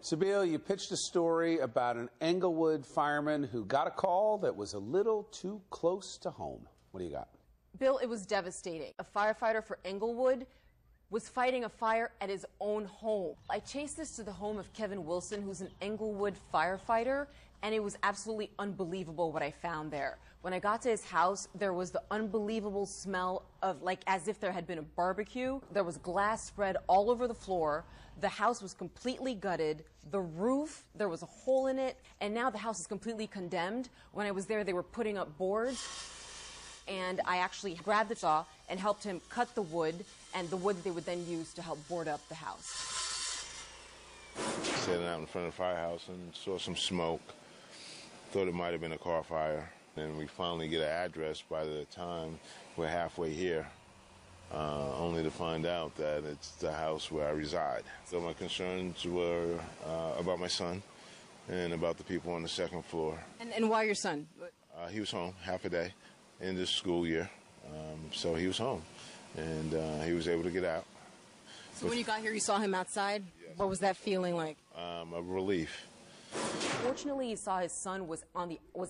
Sabeel, you pitched a story about an Englewood fireman who got a call that was a little too close to home. What do you got? Bill, it was devastating. A firefighter for Englewood was fighting a fire at his own home. I chased this to the home of Kevin Wilson, who's an Englewood firefighter, and it was absolutely unbelievable what I found there. When I got to his house, there was the unbelievable smell of, like, as if there had been a barbecue. There was glass spread all over the floor. The house was completely gutted. The roof, there was a hole in it, and now the house is completely condemned. When I was there, they were putting up boards, and I actually grabbed the saw and helped him cut the wood, and the wood that they would then use to help board up the house. Sitting out in front of the firehouse and saw some smoke. Thought it might have been a car fire. And we finally get an address. By the time we're halfway here, only to find out that it's the house where I reside. So my concerns were about my son and about the people on the second floor. And why your son? He was home half a day in this school year, so he was home, and he was able to get out. So when you got here, you saw him outside? Yes. What was that feeling like? A relief. Fortunately, he saw his son was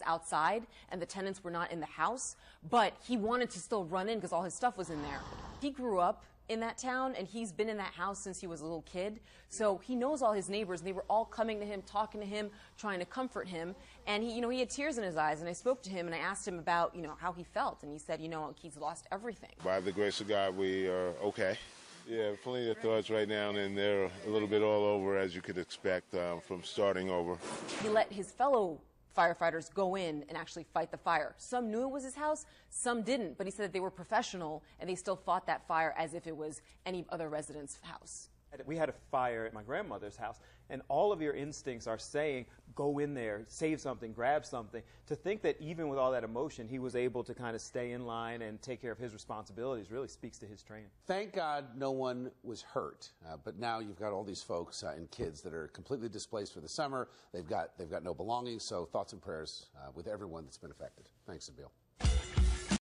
outside, and the tenants were not in the house, but he wanted to still run in because all his stuff was in there. He grew up in that town, and he's been in that house since he was a little kid, so he knows all his neighbors, and they were all coming to him, talking to him, trying to comfort him, and he had tears in his eyes, and I spoke to him, and I asked him about, how he felt, and he said, he's lost everything. By the grace of God, we are okay. Yeah, plenty of thoughts right now, and they're a little bit all over, as you could expect, from starting over. He let his fellow firefighters go in and actually fight the fire. Some knew it was his house, some didn't, but he said that they were professional, and they still fought that fire as if it was any other resident's house. We had a fire at my grandmother's house, and all of your instincts are saying, go in there, save something, grab something. To think that even with all that emotion, he was able to kind of stay in line and take care of his responsibilities really speaks to his training. Thank God no one was hurt, but now you've got all these folks and kids that are completely displaced for the summer. They've got no belongings, so thoughts and prayers with everyone that's been affected. Thanks, Sabeel.